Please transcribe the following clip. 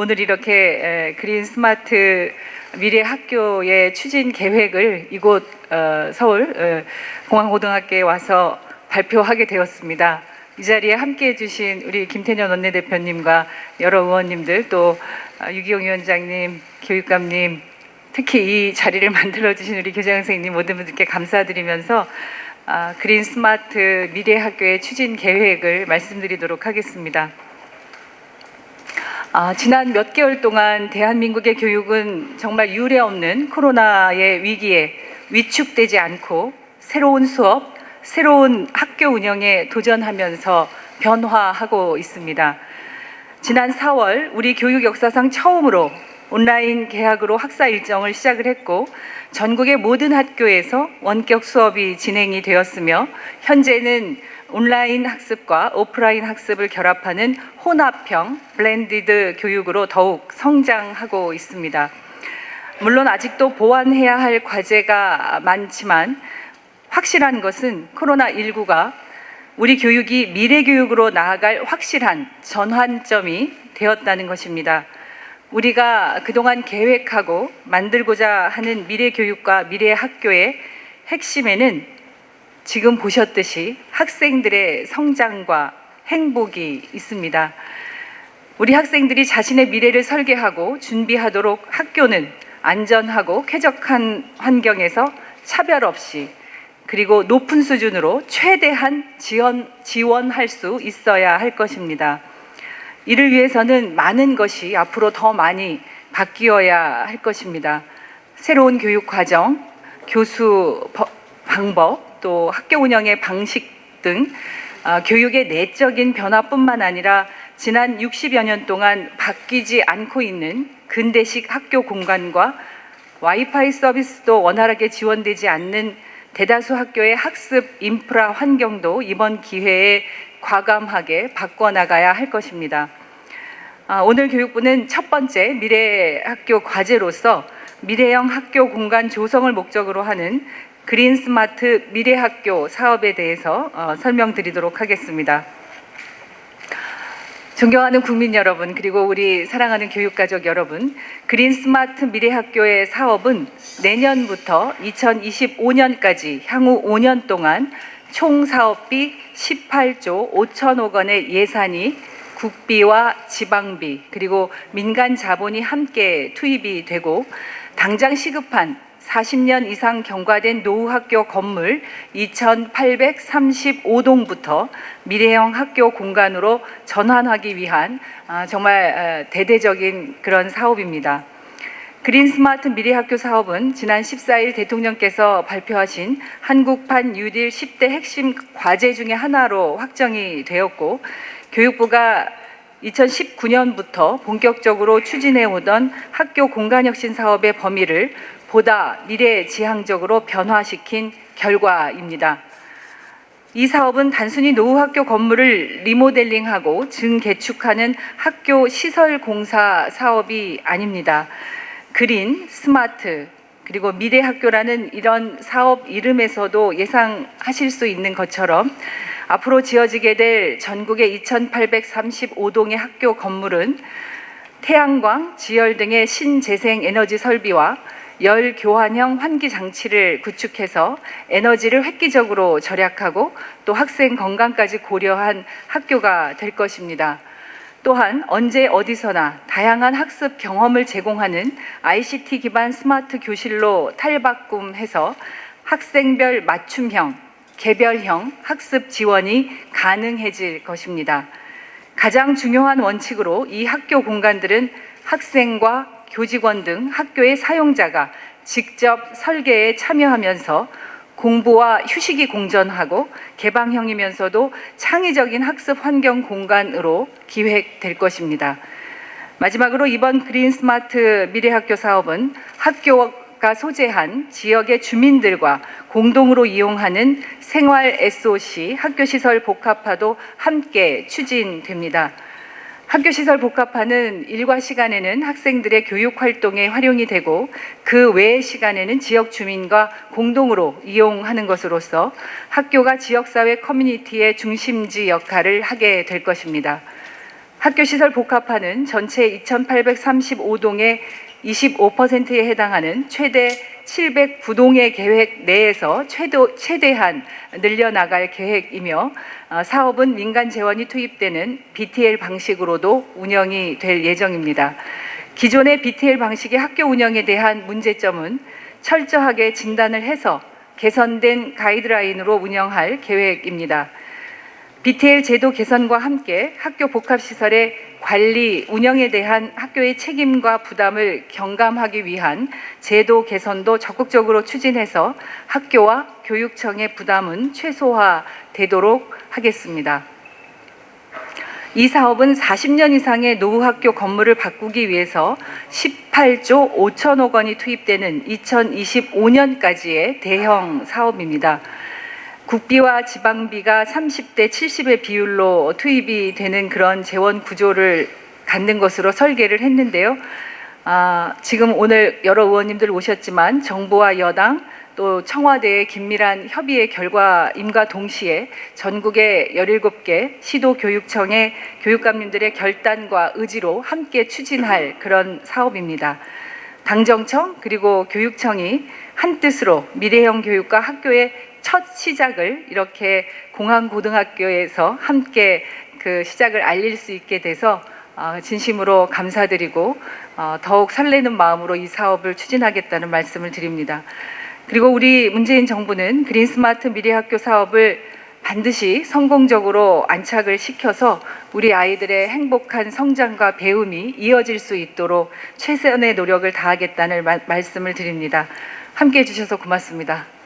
오늘 이렇게 그린 스마트 미래 학교의 추진 계획을 이곳 서울 공항고등학교에 와서 발표하게 되었습니다. 이 자리에 함께해 주신 우리 김태년 원내대표님과 여러 의원님들, 또 유기용 위원장님, 교육감님, 특히 이 자리를 만들어 주신 우리 교장 선생님 모든 분들께 감사드리면서 그린 스마트 미래 학교의 추진 계획을 말씀드리도록 하겠습니다. 지난 몇 개월 동안 대한민국의 교육은 정말 유례없는 코로나의 위기에 위축되지 않고 새로운 수업, 새로운 학교 운영에 도전하면서 변화하고 있습니다. 지난 4월 우리 교육 역사상 처음으로 온라인 개학으로 학사 일정을 시작을 했고, 전국의 모든 학교에서 원격 수업이 진행이 되었으며, 현재는 온라인 학습과 오프라인 학습을 결합하는 혼합형 블렌디드 교육으로 더욱 성장하고 있습니다. 물론 아직도 보완해야 할 과제가 많지만 확실한 것은 코로나19가 우리 교육이 미래 교육으로 나아갈 확실한 전환점이 되었다는 것입니다. 우리가 그동안 계획하고 만들고자 하는 미래 교육과 미래 학교의 핵심에는 지금 보셨듯이 학생들의 성장과 행복이 있습니다. 우리 학생들이 자신의 미래를 설계하고 준비하도록 학교는 안전하고 쾌적한 환경에서 차별 없이, 그리고 높은 수준으로 최대한 지원할 수 있어야 할 것입니다. 이를 위해서는 많은 것이 앞으로 더 많이 바뀌어야 할 것입니다. 새로운 교육 과정, 교수 방법, 또 학교 운영의 방식 등 교육의 내적인 변화뿐만 아니라 지난 60여 년 동안 바뀌지 않고 있는 근대식 학교 공간과 와이파이 서비스도 원활하게 지원되지 않는 대다수 학교의 학습 인프라 환경도 이번 기회에 과감하게 바꿔나가야 할 것입니다. 오늘 교육부는 첫 번째 미래 학교 과제로서 미래형 학교 공간 조성을 목적으로 하는 그린 스마트 미래 학교 사업에 대해서 설명드리도록 하겠습니다. 존경하는 국민 여러분, 그리고 우리 사랑하는 교육가족 여러분, 그린 스마트 미래 학교의 사업은 내년부터 2025년까지 향후 5년 동안 총 사업비 18조 5천억 원의 예산이 국비와 지방비 그리고 민간 자본이 함께 투입이 되고, 당장 시급한 40년 이상 경과된 노후학교 건물 2,835동부터 미래형 학교 공간으로 전환하기 위한 정말 대대적인 그런 사업입니다. 그린 스마트 미래학교 사업은 지난 14일 대통령께서 발표하신 한국판 뉴딜 10대 핵심 과제 중에 하나로 확정이 되었고, 교육부가 2019년부터 본격적으로 추진해 오던 학교 공간혁신 사업의 범위를 보다 미래지향적으로 변화시킨 결과입니다. 이 사업은 단순히 노후학교 건물을 리모델링하고 증개축하는 학교 시설 공사 사업이 아닙니다. 그린, 스마트, 그리고 미래학교라는 이런 사업 이름에서도 예상하실 수 있는 것처럼 앞으로 지어지게 될 전국의 2,835동의 학교 건물은 태양광, 지열 등의 신재생 에너지 설비와 열 교환형 환기 장치를 구축해서 에너지를 획기적으로 절약하고 또 학생 건강까지 고려한 학교가 될 것입니다. 또한 언제 어디서나 다양한 학습 경험을 제공하는 ICT 기반 스마트 교실로 탈바꿈해서 학생별 맞춤형, 개별형 학습 지원이 가능해질 것입니다. 가장 중요한 원칙으로 이 학교 공간들은 학생과 교직원 등 학교의 사용자가 직접 설계에 참여하면서 공부와 휴식이 공존하고 개방형이면서도 창의적인 학습 환경 공간으로 기획될 것입니다. 마지막으로 이번 그린 스마트 미래학교 사업은 학교가 소재한 지역의 주민들과 공동으로 이용하는 생활 SOC 학교시설 복합화도 함께 추진됩니다. 학교시설 복합화는 일과 시간에는 학생들의 교육 활동에 활용이 되고 그 외의 시간에는 지역 주민과 공동으로 이용하는 것으로서 학교가 지역사회 커뮤니티의 중심지 역할을 하게 될 것입니다. 학교시설 복합화는 전체 2,835동의 25%에 해당하는 최대 709동의 계획 내에서 최대한 늘려나갈 계획이며 사업은 민간 재원이 투입되는 BTL 방식으로도 운영이 될 예정입니다. 기존의 BTL 방식의 학교 운영에 대한 문제점은 철저하게 진단을 해서 개선된 가이드라인으로 운영할 계획입니다. BTL 제도 개선과 함께 학교 복합시설의 관리, 운영에 대한 학교의 책임과 부담을 경감하기 위한 제도 개선도 적극적으로 추진해서 학교와 교육청의 부담은 최소화되도록 하겠습니다. 이 사업은 40년 이상의 노후학교 건물을 바꾸기 위해서 18조 5천억 원이 투입되는 2025년까지의 대형 사업입니다. 국비와 지방비가 30대 70의 비율로 투입이 되는 그런 재원 구조를 갖는 것으로 설계를 했는데요. 지금 오늘 여러 의원님들 오셨지만 정부와 여당 또 청와대의 긴밀한 협의의 결과임과 동시에 전국의 17개 시도교육청의 교육감님들의 결단과 의지로 함께 추진할 그런 사업입니다. 당정청 그리고 교육청이 한뜻으로 미래형 교육과 학교의 첫 시작을 이렇게 공항고등학교에서 함께 그 시작을 알릴 수 있게 돼서 진심으로 감사드리고 더욱 설레는 마음으로 이 사업을 추진하겠다는 말씀을 드립니다. 그리고 우리 문재인 정부는 그린스마트 미래학교 사업을 반드시 성공적으로 안착을 시켜서 우리 아이들의 행복한 성장과 배움이 이어질 수 있도록 최선의 노력을 다하겠다는 말씀을 드립니다. 함께해 주셔서 고맙습니다.